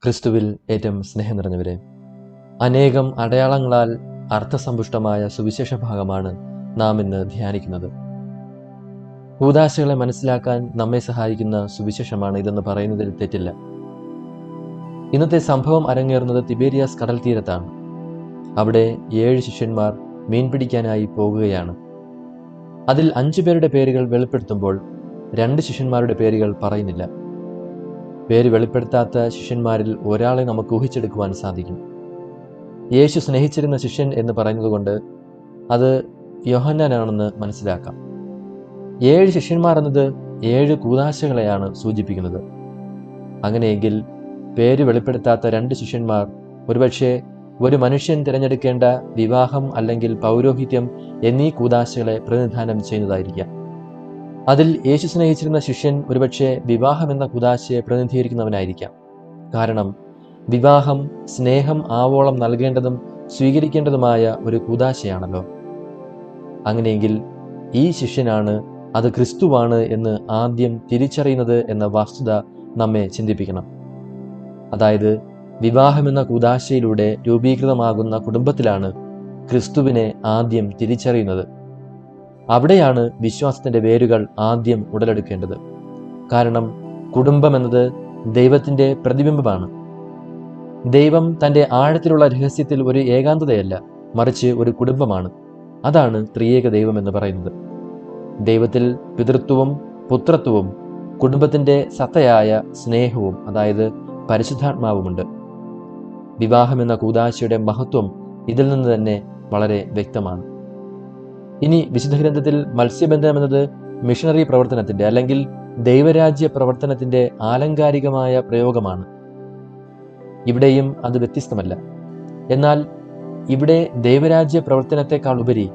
ക്രിസ്തുവിൽ ഏറ്റവും സ്നേഹം നിറഞ്ഞവരെ, അനേകം അടയാളങ്ങളാൽ അർത്ഥസമ്പുഷ്ടമായ സുവിശേഷ ഭാഗമാണ് നാം ഇന്ന് ധ്യാനിക്കുന്നത്. കൂദാശകളെ മനസ്സിലാക്കാൻ നമ്മെ സഹായിക്കുന്ന സുവിശേഷമാണ് ഇതെന്ന് പറയുന്നതിൽ തെറ്റില്ല. ഇന്നത്തെ സംഭവം അരങ്ങേറുന്നത് തിബേരിയാസ് കടൽ തീരത്താണ്. അവിടെ 7 ശിഷ്യന്മാർ മീൻ പിടിക്കാനായി പോകുകയാണ്. അതിൽ 5 പേരുടെ പേരുകൾ വെളിപ്പെടുത്തുമ്പോൾ 2 ശിഷ്യന്മാരുടെ പേരുകൾ പറയുന്നില്ല. പേര് വെളിപ്പെടുത്താത്ത ശിഷ്യന്മാരിൽ ഒരാളെ നമുക്ക് ഊഹിച്ചെടുക്കുവാൻ സാധിക്കും. യേശു സ്നേഹിച്ചിരുന്ന ശിഷ്യൻ എന്ന് പറയുന്നതുകൊണ്ട് അത് യോഹന്നാനാണെന്ന് മനസ്സിലാക്കാം. 7 ശിഷ്യന്മാർ എന്നത് 7 കൂദാശകളെയാണ് സൂചിപ്പിക്കുന്നത്. അങ്ങനെയെങ്കിൽ പേര് വെളിപ്പെടുത്താത്ത 2 ശിഷ്യന്മാർ ഒരുപക്ഷെ ഒരു മനുഷ്യൻ തിരഞ്ഞെടുക്കേണ്ട വിവാഹം അല്ലെങ്കിൽ പൗരോഹിത്യം എന്നീ കൂദാശകളെ പ്രതിനിധാനം ചെയ്യുന്നതായിരിക്കാം. അതിൽ യേശു സ്നേഹിച്ചിരുന്ന ശിഷ്യൻ ഒരുപക്ഷെ വിവാഹം എന്ന കൂദാശയെ പ്രതിനിധീകരിക്കുന്നവനായിരിക്കാം. കാരണം വിവാഹം സ്നേഹം ആവോളം നൽകേണ്ടതും സ്വീകരിക്കേണ്ടതുമായ ഒരു കൂദാശയാണല്ലോ. അങ്ങനെയെങ്കിൽ ഈ ശിഷ്യനാണ് അത് ക്രിസ്തുവാണ് എന്ന് ആദ്യം തിരിച്ചറിയുന്നത് എന്ന വസ്തുത നമ്മെ ചിന്തിപ്പിക്കണം. അതായത് വിവാഹം എന്ന കൂദാശയിലൂടെ രൂപീകൃതമാകുന്ന കുടുംബത്തിലാണ് ക്രിസ്തുവിനെ ആദ്യം തിരിച്ചറിയുന്നത്. അവിടെയാണ് വിശ്വാസത്തിന്റെ വേരുകൾ ആദ്യം ഉടലെടുക്കേണ്ടത്. കാരണം കുടുംബം എന്നത് ദൈവത്തിന്റെ പ്രതിബിംബമാണ്. ദൈവം തൻ്റെ ആഴത്തിലുള്ള രഹസ്യത്തിൽ ഒരു ഏകാന്തതയല്ല, മറിച്ച് ഒരു കുടുംബമാണ്. അതാണ് ത്രിയേക ദൈവം എന്ന് പറയുന്നത്. ദൈവത്തിൽ പിതൃത്വവും പുത്രത്വവും കുടുംബത്തിന്റെ സത്തയായ സ്നേഹവും അതായത് പരിശുദ്ധാത്മാവുമുണ്ട്. വിവാഹം എന്ന കൂദാശയുടെ മഹത്വം ഇതിൽ നിന്ന് തന്നെ വളരെ വ്യക്തമാണ്. ഇനി വിശുദ്ധ ഗ്രന്ഥത്തിൽ മത്സ്യബന്ധനം എന്നത് മിഷണറി പ്രവർത്തനത്തിന്റെ അല്ലെങ്കിൽ ദൈവരാജ്യ പ്രവർത്തനത്തിന്റെ ആലങ്കാരികമായ പ്രയോഗമാണ്. ഇവിടെയും അത് വ്യത്യസ്തമല്ല. എന്നാൽ ഇവിടെ ദൈവരാജ്യ പ്രവർത്തനത്തെക്കാൾ ഉപരി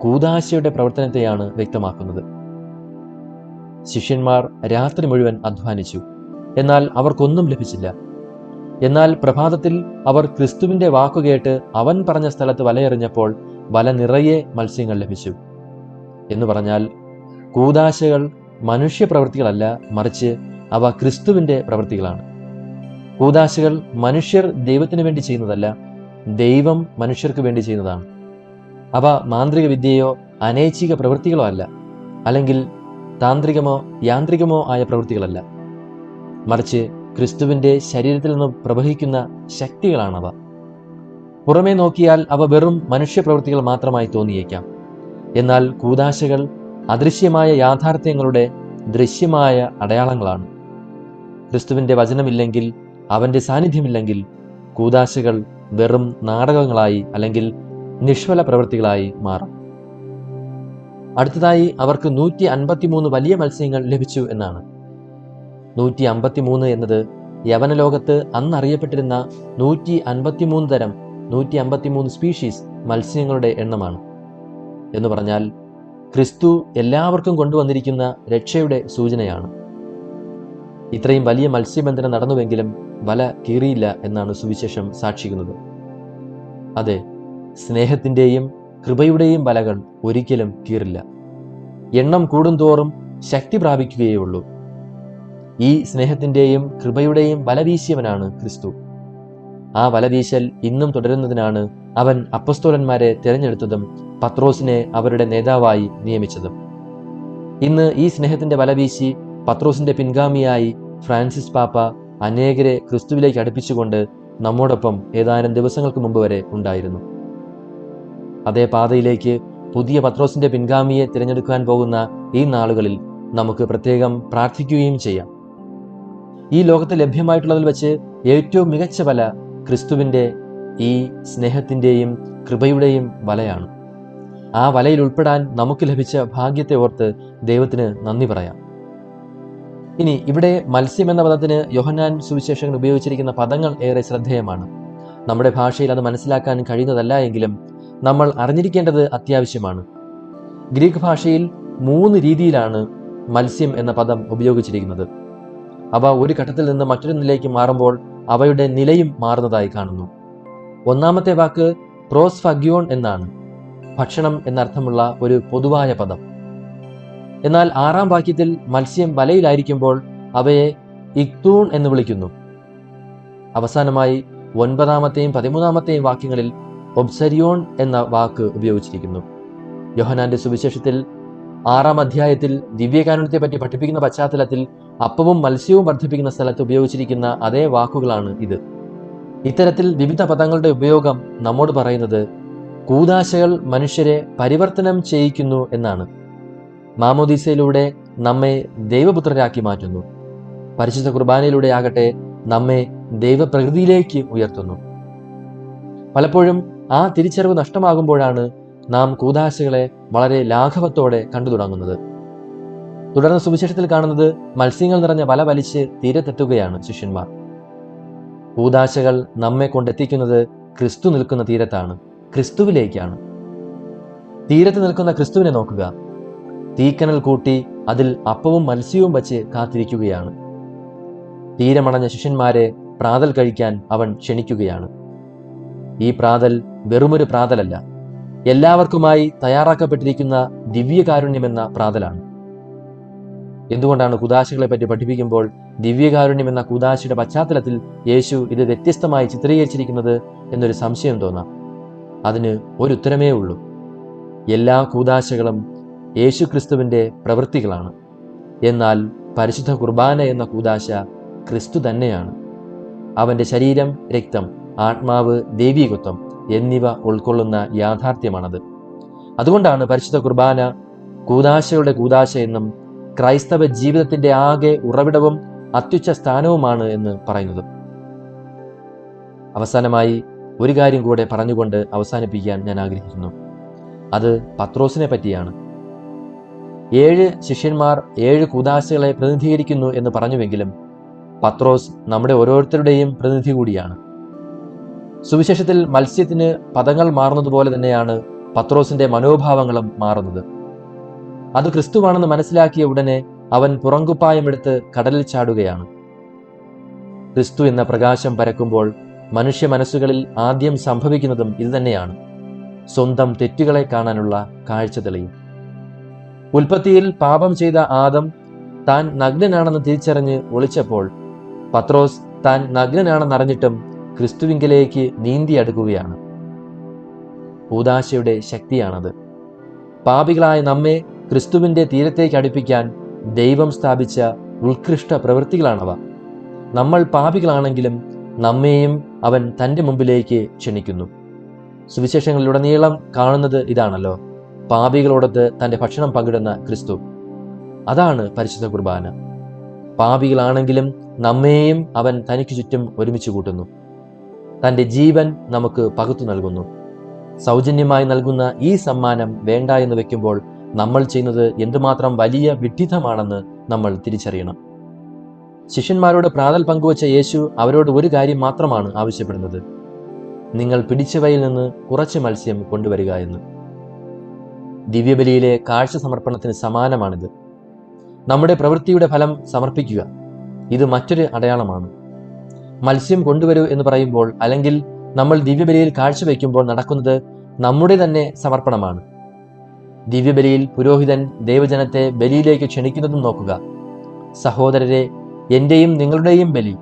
കൂദാശയുടെ പ്രവർത്തനത്തെയാണ് വ്യക്തമാക്കുന്നത്. ശിഷ്യന്മാർ രാത്രി മുഴുവൻ അധ്വാനിച്ചു, എന്നാൽ അവർക്കൊന്നും ലഭിച്ചില്ല. എന്നാൽ പ്രഭാതത്തിൽ അവർ ക്രിസ്തുവിന്റെ വാക്കുകേട്ട് അവൻ പറഞ്ഞ സ്ഥലത്ത് വലയെറിഞ്ഞപ്പോൾ വല നിറയെ മത്സ്യങ്ങൾ ലഭിച്ചു. എന്ന് പറഞ്ഞാൽ കൂദാശകൾ മനുഷ്യപ്രവൃത്തികളല്ല, മറിച്ച് അവ ക്രിസ്തുവിന്റെ പ്രവൃത്തികളാണ്. കൂദാശകൾ മനുഷ്യർ ദൈവത്തിന് വേണ്ടി ചെയ്യുന്നതല്ല, ദൈവം മനുഷ്യർക്ക് വേണ്ടി ചെയ്യുന്നതാണ്. അവ മാന്ത്രിക വിദ്യയോ അനൈച്ഛിക പ്രവൃത്തികളോ അല്ല, അല്ലെങ്കിൽ താന്ത്രികമോ യാന്ത്രികമോ ആയ പ്രവൃത്തികളല്ല, മറിച്ച് ക്രിസ്തുവിന്റെ ശരീരത്തിൽ നിന്ന് പ്രവഹിക്കുന്ന ശക്തികളാണവ. പുറമേ നോക്കിയാൽ അവ വെറും മനുഷ്യപ്രവൃത്തികൾ മാത്രമായി തോന്നിയേക്കാം. എന്നാൽ കൂദാശകൾ അദൃശ്യമായ യാഥാർത്ഥ്യങ്ങളുടെ ദൃശ്യമായ അടയാളങ്ങളാണ്. ക്രിസ്തുവിന്റെ വചനമില്ലെങ്കിൽ, അവന്റെ സാന്നിധ്യമില്ലെങ്കിൽ കൂദാശകൾ വെറും നാടകങ്ങളായി അല്ലെങ്കിൽ നിഷ്ഫല പ്രവൃത്തികളായി മാറും. അടുത്തതായി അവർക്ക് 153 വലിയ മത്സ്യങ്ങൾ ലഭിച്ചു എന്നാണ്. 153 എന്നത് യവനലോകത്ത് അന്നറിയപ്പെട്ടിരുന്ന 153 തരം 153 സ്പീഷീസ് മത്സ്യങ്ങളുടെ എണ്ണമാണ്. എന്ന് പറഞ്ഞാൽ ക്രിസ്തു എല്ലാവർക്കും കൊണ്ടുവന്നിരിക്കുന്ന രക്ഷയുടെ സൂചനയാണ്. ഇത്രയും വലിയ മത്സ്യബന്ധനം നടന്നുവെങ്കിലും വല കീറിയില്ല എന്നാണ് സുവിശേഷം സാക്ഷിക്കുന്നത്. അതെ, സ്നേഹത്തിൻ്റെയും കൃപയുടെയും വലകൾ ഒരിക്കലും കീറില്ല. എണ്ണം കൂടുന്തോറും ശക്തി പ്രാപിക്കുകയേ ഉള്ളൂ. ഈ സ്നേഹത്തിൻ്റെയും കൃപയുടെയും വലവീശിയവനാണ് ക്രിസ്തു. ആ വലവീശൽ ഇന്നും തുടരുന്നതിനാണ് അവൻ അപ്പസ്തോലന്മാരെ തിരഞ്ഞെടുത്തതും പത്രോസിനെ അവരുടെ നേതാവായി നിയമിച്ചതും. ഇന്ന് ഈ സ്നേഹത്തിന്റെ വലവീശി പത്രോസിന്റെ പിൻഗാമിയായി ഫ്രാൻസിസ് പാപ്പ അനേകരെ ക്രിസ്തുവിലേക്ക് അടുപ്പിച്ചുകൊണ്ട് നമ്മോടൊപ്പം ഏതാനും ദിവസങ്ങൾക്ക് മുമ്പ് വരെ ഉണ്ടായിരുന്നു. അതേ പാതയിലേക്ക് പുതിയ പത്രോസിന്റെ പിൻഗാമിയെ തിരഞ്ഞെടുക്കാൻ പോകുന്ന ഈ നാളുകളിൽ നമുക്ക് പ്രത്യേകം പ്രാർത്ഥിക്കുകയും ചെയ്യാം. ഈ ലോകത്ത് ലഭ്യമായിട്ടുള്ളതിൽ വെച്ച് ഏറ്റവും മികച്ച വല ക്രിസ്തുവിന്റെ ഈ സ്നേഹത്തിന്റെയും കൃപയുടെയും വലയാണ്. ആ വലയിൽ ഉൾപ്പെടാൻ നമുക്ക് ലഭിച്ച ഭാഗ്യത്തെ ഓർത്ത് ദൈവത്തിന് നന്ദി പറയാം. ഇനി ഇവിടെ മത്സ്യം എന്ന പദത്തിന് യോഹന്നാൻ സുവിശേഷകൻ ഉപയോഗിച്ചിരിക്കുന്ന പദങ്ങൾ ഏറെ ശ്രദ്ധേയമാണ്. നമ്മുടെ ഭാഷയിൽ അത് മനസ്സിലാക്കാൻ കഴിയുന്നതല്ല എങ്കിലും നമ്മൾ അറിഞ്ഞിരിക്കേണ്ടത് അത്യാവശ്യമാണ്. ഗ്രീക്ക് ഭാഷയിൽ 3 രീതിയിലാണ് മത്സ്യം എന്ന പദം ഉപയോഗിച്ചിരിക്കുന്നത്. അവ ഒരു ഘട്ടത്തിൽ നിന്ന് മറ്റൊന്നിലേക്ക് മാറുമ്പോൾ അവയുടെ നിലയും മാറുന്നതായി കാണുന്നു. ഒന്നാമത്തെ വാക്ക് പ്രോസ്ഫഗ്യോൺ എന്നാണ്, ഭക്ഷണം എന്നർത്ഥമുള്ള ഒരു പൊതുവായ പദം. എന്നാൽ 6ാം വാക്യത്തിൽ മത്സ്യം വലയിലായിരിക്കുമ്പോൾ അവയെ ഇക്തൂൺ എന്ന് വിളിക്കുന്നു. അവസാനമായി 9-ാമത്തെയും 13-ാമത്തെയും വാക്യങ്ങളിൽ ഒബ്സരിയോൺ എന്ന വാക്ക് ഉപയോഗിച്ചിരിക്കുന്നു. യോഹന്നാന്റെ സുവിശേഷത്തിൽ 6-ാം അധ്യായത്തിൽ ദിവ്യകാരുണ്യത്തെ പറ്റി പഠിപ്പിക്കുന്ന പശ്ചാത്തലത്തിൽ അപ്പവും മത്സ്യവും വർദ്ധിപ്പിക്കുന്ന സ്ഥലത്ത് ഉപയോഗിച്ചിരിക്കുന്ന അതേ വാക്കുകളാണ് ഇത്. ഇത്തരത്തിൽ വിവിധ പദങ്ങളുടെ ഉപയോഗം നമ്മോട് പറയുന്നത് കൂദാശകൾ മനുഷ്യരെ പരിവർത്തനം ചെയ്യിക്കുന്നു എന്നാണ്. മാമോദീസയിലൂടെ നമ്മെ ദൈവപുത്രരാക്കി മാറ്റുന്നു. പരിശുദ്ധ കുർബാനയിലൂടെ ആകട്ടെ നമ്മെ ദൈവപ്രകൃതിയിലേക്ക് ഉയർത്തുന്നു. പലപ്പോഴും ആ തിരിച്ചറിവ് നഷ്ടമാകുമ്പോഴാണ് നാം കൂദാശകളെ വളരെ ലാഘവത്തോടെ കണ്ടു തുടങ്ങുന്നത്. തുടർന്ന് സുവിശേഷത്തിൽ കാണുന്നത് മത്സ്യങ്ങൾ നിറഞ്ഞ വല വലിച്ച് തീരത്തെത്തുകയാണ് ശിഷ്യന്മാർ. കൂദാശകൾ നമ്മെ കൊണ്ടെത്തിക്കുന്നത് ക്രിസ്തു നിൽക്കുന്ന തീരത്താണ്, ക്രിസ്തുവിലേക്കാണ്. തീരത്ത് നിൽക്കുന്ന ക്രിസ്തുവിനെ നോക്കുക. തീക്കനൽ കൂട്ടി അതിൽ അപ്പവും മത്സ്യവും വച്ച് കാത്തിരിക്കുകയാണ്. തീരമണഞ്ഞ ശിഷ്യന്മാരെ പ്രാതൽ കഴിക്കാൻ അവൻ ക്ഷണിക്കുകയാണ്. ഈ പ്രാതൽ വെറുമൊരു പ്രാതലല്ല, എല്ലാവർക്കുമായി തയ്യാറാക്കപ്പെട്ടിരിക്കുന്ന ദിവ്യകാരുണ്യമെന്ന പ്രാതലാണ്. എന്തുകൊണ്ടാണ് കൂദാശകളെ പറ്റി പഠിപ്പിക്കുമ്പോൾ ദിവ്യകാരുണ്യം എന്ന കൂദാശയുടെ പശ്ചാത്തലത്തിൽ യേശു ഇത് വ്യത്യസ്തമായി ചിത്രീകരിച്ചിരിക്കുന്നത് എന്നൊരു സംശയം തോന്നാം. അതിന് ഒരു ഉത്തരമേ ഉള്ളൂ. എല്ലാ കൂദാശകളും യേശു ക്രിസ്തുവിൻ്റെ പ്രവൃത്തികളാണ്. എന്നാൽ പരിശുദ്ധ കുർബാന എന്ന കൂദാശ ക്രിസ്തു തന്നെയാണ്. അവൻ്റെ ശരീരം, രക്തം, ആത്മാവ്, ദൈവീകത്വം എന്നിവ ഉൾക്കൊള്ളുന്ന യാഥാർത്ഥ്യമാണത്. അതുകൊണ്ടാണ് പരിശുദ്ധ കുർബാന കൂദാശയുടെ കൂദാശ എന്നും ക്രൈസ്തവ ജീവിതത്തിൻ്റെ ആകെ ഉറവിടവും അത്യുച്ച സ്ഥാനവുമാണ് എന്ന് പറയുന്നത്. അവസാനമായി ഒരു കാര്യം കൂടെ പറഞ്ഞുകൊണ്ട് അവസാനിപ്പിക്കാൻ ഞാൻ ആഗ്രഹിക്കുന്നു. അത് പത്രോസിനെ പറ്റിയാണ്. 7 ശിഷ്യന്മാർ 7 കൂദാശകളെ പ്രതിനിധീകരിക്കുന്നു എന്ന് പറഞ്ഞുവെങ്കിലും പത്രോസ് നമ്മുടെ ഓരോരുത്തരുടെയും പ്രതിനിധി കൂടിയാണ്. സുവിശേഷത്തിൽ മത്സ്യത്തിന് പദങ്ങൾ മാറുന്നതുപോലെ തന്നെയാണ് പത്രോസിന്റെ മനോഭാവങ്ങളും മാറുന്നത്. അത് ക്രിസ്തുവാണെന്ന് മനസ്സിലാക്കിയ ഉടനെ അവൻ പുറങ്കുപ്പായമെടുത്ത് കടലിൽ ചാടുകയാണ്. ക്രിസ്തു എന്ന പ്രകാശം പരക്കുമ്പോൾ മനുഷ്യ മനസ്സുകളിൽ ആദ്യം സംഭവിക്കുന്നതും ഇതുതന്നെയാണ്. സ്വന്തം തെറ്റുകളെ കാണാനുള്ള കാഴ്ച തെളിയും. ഉൽപ്പത്തിയിൽ പാപം ചെയ്ത ആദം താൻ നഗ്നനാണെന്ന് തിരിച്ചറിഞ്ഞ് ഒളിച്ചപ്പോൾ പത്രോസ് താൻ നഗ്നനാണെന്നറിഞ്ഞിട്ടും ക്രിസ്തുവിങ്കലേക്ക് നീന്തി അടുക്കുകയാണ്. കൂദാശയുടെ ശക്തിയാണത്. പാപികളായ നമ്മെ ക്രിസ്തുവിൻ്റെ തീരത്തേക്ക് അടുപ്പിക്കാൻ ദൈവം സ്ഥാപിച്ച ഉത്കൃഷ്ട പ്രവൃത്തികളാണവ. നമ്മൾ പാപികളാണെങ്കിലും നമ്മെയും അവൻ തൻ്റെ മുമ്പിലേക്ക് ക്ഷണിക്കുന്നു. സുവിശേഷങ്ങളിലുടനീളം കാണുന്നത് ഇതാണല്ലോ, പാപികളോടൊത്ത് തൻ്റെ ഭക്ഷണം പങ്കിടുന്ന ക്രിസ്തു. അതാണ് പരിശുദ്ധ കുർബാന. പാപികളാണെങ്കിലും നമ്മെയും അവൻ തനിക്ക് ചുറ്റും ഒരുമിച്ച് കൂട്ടുന്നു. തൻ്റെ ജീവൻ നമുക്ക് പകുത്തു നൽകുന്നു. സൗജന്യമായി നൽകുന്ന ഈ സമ്മാനം വേണ്ട എന്ന് വെക്കുമ്പോൾ നമ്മൾ ചെയ്യുന്നത് എന്തുമാത്രം വലിയ വിഡ്ഢിത്തമാണെന്ന് നമ്മൾ തിരിച്ചറിയണം. ശിഷ്യന്മാരോട് പ്രാതൽ പങ്കുവച്ച യേശു അവരോട് ഒരു കാര്യം മാത്രമാണ് ആവശ്യപ്പെടുന്നത്: നിങ്ങൾ പിടിച്ചവയിൽ നിന്ന് കുറച്ച് മത്സ്യം കൊണ്ടുവരിക എന്ന്. ദിവ്യബലിയിലെ കാഴ്ച സമർപ്പണത്തിന് സമാനമാണിത്. നമ്മുടെ പ്രവൃത്തിയുടെ ഫലം സമർപ്പിക്കുക. ഇത് മറ്റൊരു അടയാളമാണ്. മത്സ്യം കൊണ്ടുവരൂ എന്ന് പറയുമ്പോൾ, അല്ലെങ്കിൽ നമ്മൾ ദിവ്യബലിയിൽ കാഴ്ചവെക്കുമ്പോൾ നടക്കുന്നത് നമ്മുടെ തന്നെ സമർപ്പണമാണ്. ദിവ്യബലിയിൽ പുരോഹിതൻ ദൈവജനത്തെ ബലിയിലേക്ക് ക്ഷണിക്കുന്നതും നോക്കുക. സഹോദരരെ, എൻ്റെയും നിങ്ങളുടെയും ബലി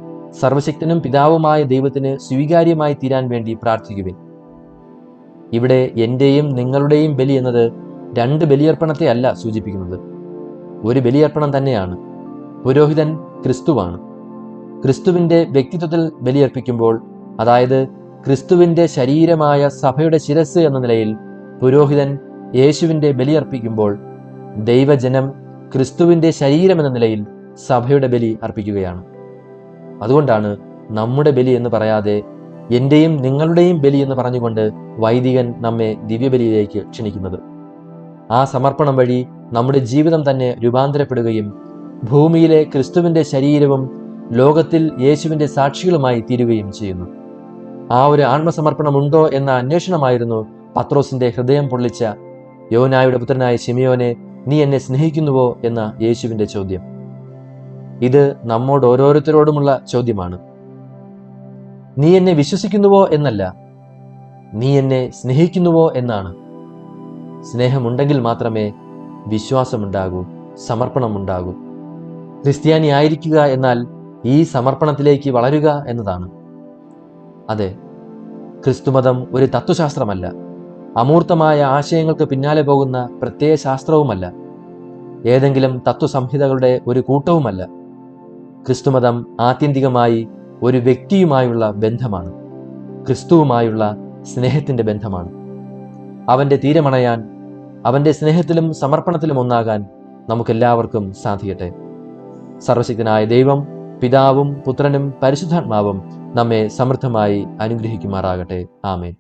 സർവശക്തനും പിതാവുമായ ദൈവത്തിന് സ്വീകാര്യമായി തീരാൻ വേണ്ടി പ്രാർത്ഥിക്കുവിൻ. ഇവിടെ എൻ്റെയും നിങ്ങളുടെയും ബലി എന്നത് 2 ബലിയർപ്പണത്തെ അല്ല സൂചിപ്പിക്കുന്നത്, ഒരു ബലിയർപ്പണം തന്നെയാണ്. പുരോഹിതൻ ക്രിസ്തുവാണ്. ക്രിസ്തുവിൻ്റെ വ്യക്തിത്വത്തിൽ ബലിയർപ്പിക്കുമ്പോൾ, അതായത് ക്രിസ്തുവിൻ്റെ ശരീരമായ സഭയുടെ ശിരസ് എന്ന നിലയിൽ പുരോഹിതൻ യേശുവിൻ്റെ ബലിയർപ്പിക്കുമ്പോൾ, ദൈവജനം ക്രിസ്തുവിൻ്റെ ശരീരം എന്ന നിലയിൽ സഭയുടെ ബലി അർപ്പിക്കുകയാണ്. അതുകൊണ്ടാണ് നമ്മുടെ ബലി എന്ന് പറയാതെ എൻ്റെയും നിങ്ങളുടെയും ബലി എന്ന് പറഞ്ഞുകൊണ്ട് വൈദികൻ നമ്മെ ദിവ്യബലിയിലേക്ക് ക്ഷണിക്കുന്നത്. ആ സമർപ്പണം വഴി നമ്മുടെ ജീവിതം തന്നെ രൂപാന്തരപ്പെടുകയും ഭൂമിയിലെ ക്രിസ്തുവിൻ്റെ ശരീരവും ലോകത്തിൽ യേശുവിൻ്റെ സാക്ഷികളുമായി തീരുകയും ചെയ്യുന്നു. ആ ഒരു ആത്മസമർപ്പണമുണ്ടോ എന്ന അന്വേഷണമായിരുന്നു പത്രോസിന്റെ ഹൃദയം പൊള്ളിച്ച യോനായുടെ പുത്രനായ ശിമിയോനെ, നീ എന്നെ സ്നേഹിക്കുന്നുവോ എന്ന യേശുവിൻ്റെ ചോദ്യം. ഇത് നമ്മോട് ഓരോരുത്തരോടുമുള്ള ചോദ്യമാണ്. നീ എന്നെ വിശ്വസിക്കുന്നുവോ എന്നല്ല, നീ എന്നെ സ്നേഹിക്കുന്നുവോ എന്നാണ്. സ്നേഹമുണ്ടെങ്കിൽ മാത്രമേ വിശ്വാസമുണ്ടാകൂ, സമർപ്പണമുണ്ടാകൂ. ക്രിസ്ത്യാനി ആയിരിക്കുക എന്നാൽ ഈ സമർപ്പണത്തിലേക്ക് വളരുക എന്നതാണ്. അതെ, ക്രിസ്തുമതം ഒരു തത്വശാസ്ത്രമല്ല, അമൂർത്തമായ ആശയങ്ങൾക്ക് പിന്നാലെ പോകുന്ന പ്രത്യയ ശാസ്ത്രവുമല്ല, ഏതെങ്കിലും തത്വസംഹിതകളുടെ ഒരു കൂട്ടവുമല്ല. ക്രിസ്തുമതം ആത്യന്തികമായി ഒരു വ്യക്തിയുമായുള്ള ബന്ധമാണ്, ക്രിസ്തുവുമായുള്ള സ്നേഹത്തിൻ്റെ ബന്ധമാണ്. അവൻ്റെ തീരമണയാൻ, അവൻ്റെ സ്നേഹത്തിലും സമർപ്പണത്തിലും ഒന്നാകാൻ നമുക്കെല്ലാവർക്കും സാധിക്കട്ടെ. സർവശക്തനായ ദൈവം, പിതാവും പുത്രനും പരിശുദ്ധാത്മാവും നമ്മെ സമൃദ്ധമായി അനുഗ്രഹിക്കുമാറാകട്ടെ. ആമേൻ.